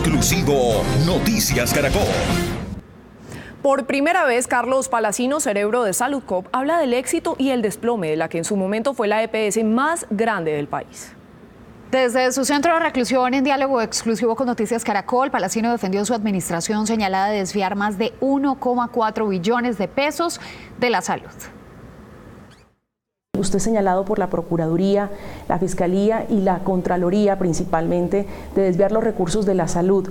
Exclusivo Noticias Caracol. Por primera vez, Carlos Palacino, cerebro de Saludcop, habla del éxito y el desplome de la que en su momento fue la EPS más grande del país. Desde su centro de reclusión, en diálogo exclusivo con Noticias Caracol, Palacino defendió su administración señalada de desviar más de 1,4 billones de pesos de la salud. Usted es señalado por la Procuraduría, la Fiscalía y la Contraloría principalmente de desviar los recursos de la salud.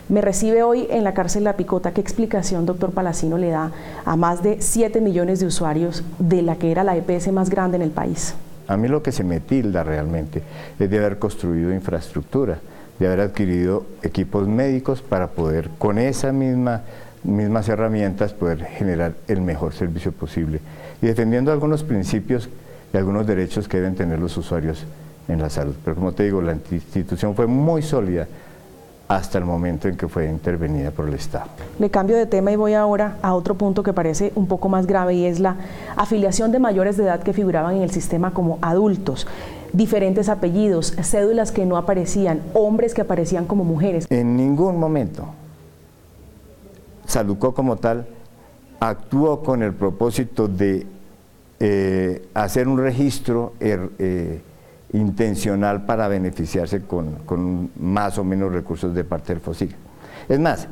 Me recibe hoy en la cárcel La Picota. ¿Qué explicación, doctor Palacino, le da a más de 7 millones de usuarios de la que era la EPS más grande en el país? A mí lo que se me tilda realmente es de haber construido infraestructura, de haber adquirido equipos médicos para poder, con esas mismas herramientas, poder generar el mejor servicio posible y defendiendo algunos principios y algunos derechos que deben tener los usuarios en la salud. Pero como te digo, la institución fue muy sólida hasta el momento en que fue intervenida por el Estado. Le cambio de tema y voy ahora a otro punto que parece un poco más grave y es la afiliación de mayores de edad que figuraban en el sistema como adultos. Diferentes apellidos, cédulas que no aparecían, hombres que aparecían como mujeres. En ningún momento Saludcop como tal actuó con el propósito de hacer un registro intencional para beneficiarse con más o menos recursos de parte del FOSIG. Es más,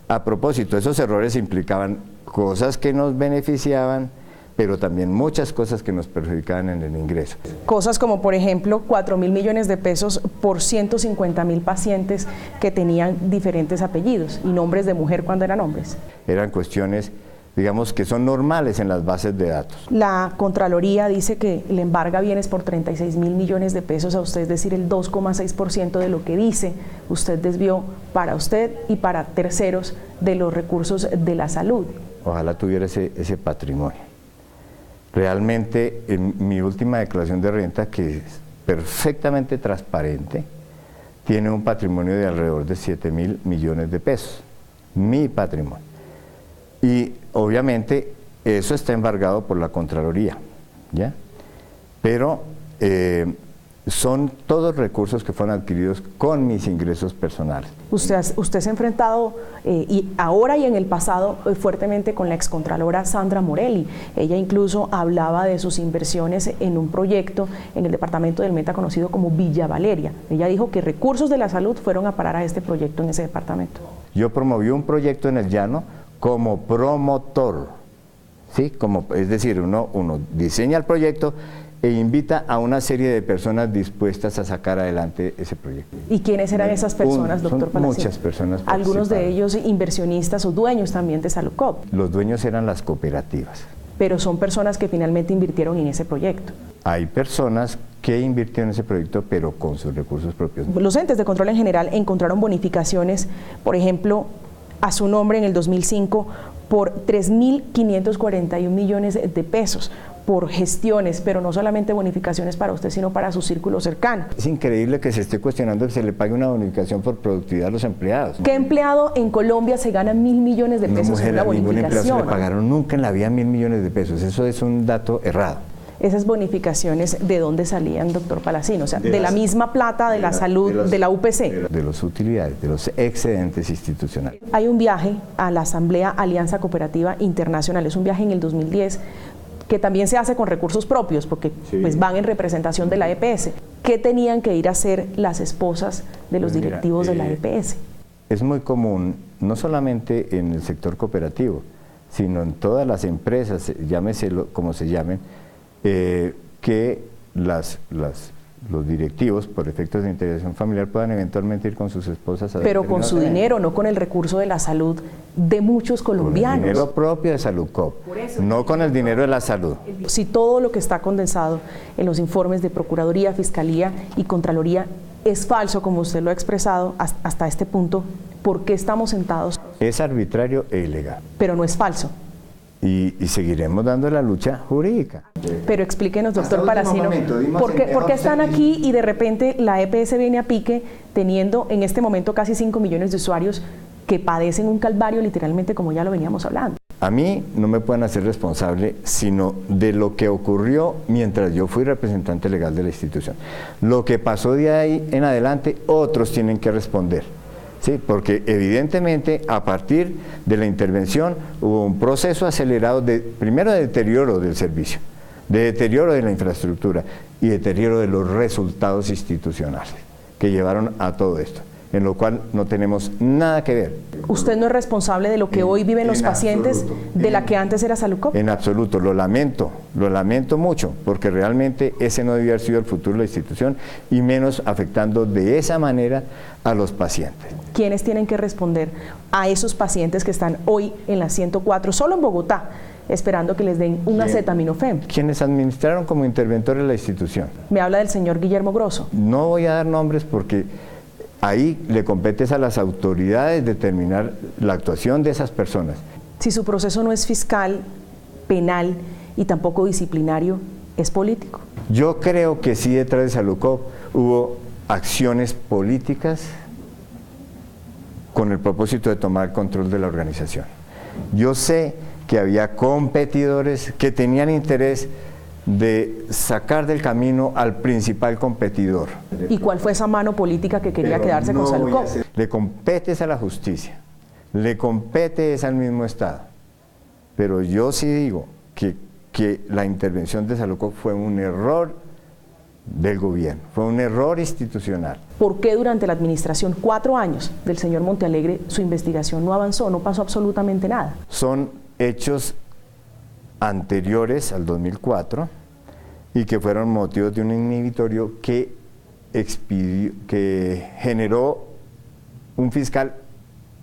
a propósito, esos errores implicaban cosas que nos beneficiaban, pero también muchas cosas que nos perjudicaban en el ingreso. Cosas como, por ejemplo, 4.000 millones de pesos por 150.000 pacientes que tenían diferentes apellidos y nombres de mujer cuando eran hombres. Eran cuestiones, digamos, que son normales en las bases de datos. La Contraloría dice que le embarga bienes por 36.000 millones de pesos a usted, es decir, el 2,6% de lo que dice usted desvió para usted y para terceros de los recursos de la salud. Ojalá tuviera ese patrimonio. Realmente, en mi última declaración de renta, que es perfectamente transparente, tiene un patrimonio de alrededor de 7.000 millones de pesos. Mi patrimonio. Y obviamente eso está embargado por la Contraloría, ¿ya? Pero son todos recursos que fueron adquiridos con mis ingresos personales. Usted se ha enfrentado y ahora y en el pasado fuertemente con la excontralora Sandra Morelli. Ella incluso hablaba de sus inversiones en un proyecto en el departamento del Meta conocido como Villa Valeria. Ella dijo que recursos de la salud fueron a parar a este proyecto en ese departamento. Yo promoví un proyecto en el Llano como promotor, ¿sí? Es decir, uno diseña el proyecto e invita a una serie de personas dispuestas a sacar adelante ese proyecto. ¿Y quiénes eran esas personas, doctor Palacino? Muchas personas. Algunos de ellos inversionistas o dueños también de Saludcop. Los dueños eran las cooperativas. Pero son personas que finalmente invirtieron en ese proyecto. Hay personas que invirtieron en ese proyecto, pero con sus recursos propios. Los entes de control en general encontraron bonificaciones, por ejemplo, a su nombre en el 2005 por 3.541 millones de pesos por gestiones, pero no solamente bonificaciones para usted, sino para su círculo cercano. Es increíble que se esté cuestionando que se le pague una bonificación por productividad a los empleados. ¿Qué empleado en Colombia se gana 1.000 millones de pesos en una bonificación? Ningún empleado se le pagaron nunca en la vida 1.000 millones de pesos. Eso es un dato errado. Esas bonificaciones, ¿de dónde salían, doctor Palacino? O sea, de la misma plata de la salud, de la UPC. De las utilidades, de los excedentes institucionales. Hay un viaje a la Asamblea Alianza Cooperativa Internacional, es un viaje en el 2010, que también se hace con recursos propios, porque pues van en representación de la EPS. ¿Qué tenían que ir a hacer las esposas de los directivos de la EPS? Es muy común, no solamente en el sector cooperativo, sino en todas las empresas, llámese como se llamen, que los directivos, por efectos de integración familiar, puedan eventualmente ir con sus esposas a... Pero con su dinero, no con el recurso de la salud de muchos colombianos. Con el dinero propio de Saludcop, no con el dinero de la salud. Si todo lo que está condensado en los informes de Procuraduría, Fiscalía y Contraloría es falso, como usted lo ha expresado hasta este punto, ¿por qué estamos sentados? Es arbitrario e ilegal. Pero no es falso. Y seguiremos dando la lucha jurídica. Pero explíquenos, doctor Palacino, ¿por qué están aquí y de repente la EPS viene a pique teniendo en este momento casi 5 millones de usuarios que padecen un calvario literalmente, como ya lo veníamos hablando? A mí no me pueden hacer responsable sino de lo que ocurrió mientras yo fui representante legal de la institución. Lo que pasó de ahí en adelante, otros tienen que responder. Sí, porque evidentemente a partir de la intervención hubo un proceso acelerado primero de deterioro del servicio, de deterioro de la infraestructura y deterioro de los resultados institucionales que llevaron a todo esto, en lo cual no tenemos nada que ver. ¿Usted no es responsable de lo que hoy viven los pacientes de la que antes era Saludcop? En absoluto, lo lamento mucho, porque realmente ese no debía haber sido el futuro de la institución y menos afectando de esa manera a los pacientes. ¿Quiénes tienen que responder a esos pacientes que están hoy en la 104, solo en Bogotá, esperando que les den un acetaminofén? Quienes administraron como interventores la institución. Me habla del señor Guillermo Grosso. No voy a dar nombres porque ahí le compete a las autoridades determinar la actuación de esas personas. Si su proceso no es fiscal, penal y tampoco disciplinario, ¿es político? Yo creo que sí, detrás de Saludcop hubo acciones políticas con el propósito de tomar el control de la organización. Yo sé que había competidores que tenían interés de sacar del camino al principal competidor. ¿Y cuál fue esa mano política que quería quedarse con Saludcop? Le compete a la justicia, le compete al mismo Estado, pero yo sí digo que la intervención de Saludcop fue un error del gobierno, fue un error institucional. ¿Por qué durante la administración, 4 años del señor Montealegre, su investigación no avanzó, no pasó absolutamente nada? Son hechos anteriores al 2004 y que fueron motivos de un inhibitorio que generó un fiscal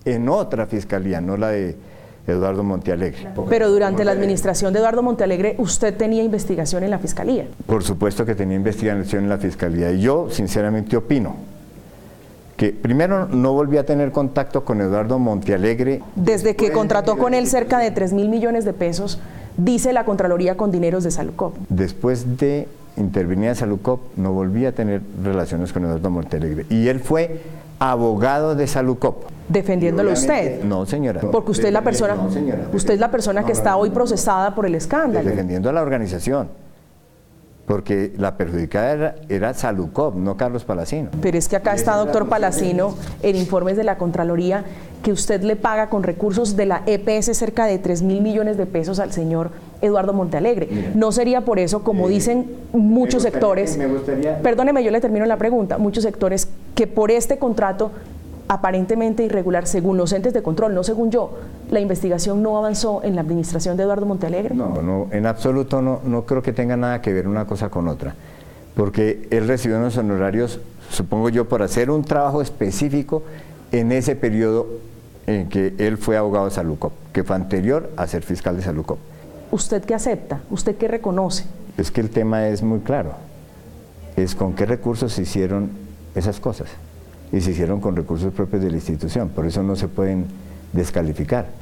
en otra fiscalía, no la de Eduardo Montealegre. Pero durante la administración de Eduardo Montealegre, ¿usted tenía investigación en la fiscalía? Por supuesto que tenía investigación en la fiscalía y yo sinceramente opino que primero no volví a tener contacto con Eduardo Montealegre. Desde que contrató con él cerca de 3.000 millones de pesos, dice la Contraloría, con dineros de Saludcop. Después de intervenir en Saludcop, no volví a tener relaciones con Eduardo Montealegre. Y él fue abogado de Saludcop. ¿Defendiéndolo usted? No, señora. Porque usted es la persona, usted es la persona que está hoy procesada por el escándalo. Defendiendo a la organización. Porque la perjudicada era Saludcop, no Carlos Palacino. Pero es que acá está, doctor Palacino, en informes de la Contraloría, que usted le paga con recursos de la EPS cerca de 3.000 millones de pesos al señor Eduardo Montealegre. Mira, ¿no sería por eso, como dicen muchos sectores, perdóneme, yo le termino la pregunta, muchos sectores, que por este contrato aparentemente irregular, según los entes de control, no según yo, la investigación no avanzó en la administración de Eduardo Montealegre? No, en absoluto no creo que tenga nada que ver una cosa con otra, porque él recibió unos honorarios, supongo yo, por hacer un trabajo específico en ese periodo en que él fue abogado de Saludcop, que fue anterior a ser fiscal de Saludcop. ¿Usted qué acepta? ¿Usted qué reconoce? Es que el tema es muy claro, es con qué recursos se hicieron esas cosas. Y se hicieron con recursos propios de la institución, por eso no se pueden descalificar.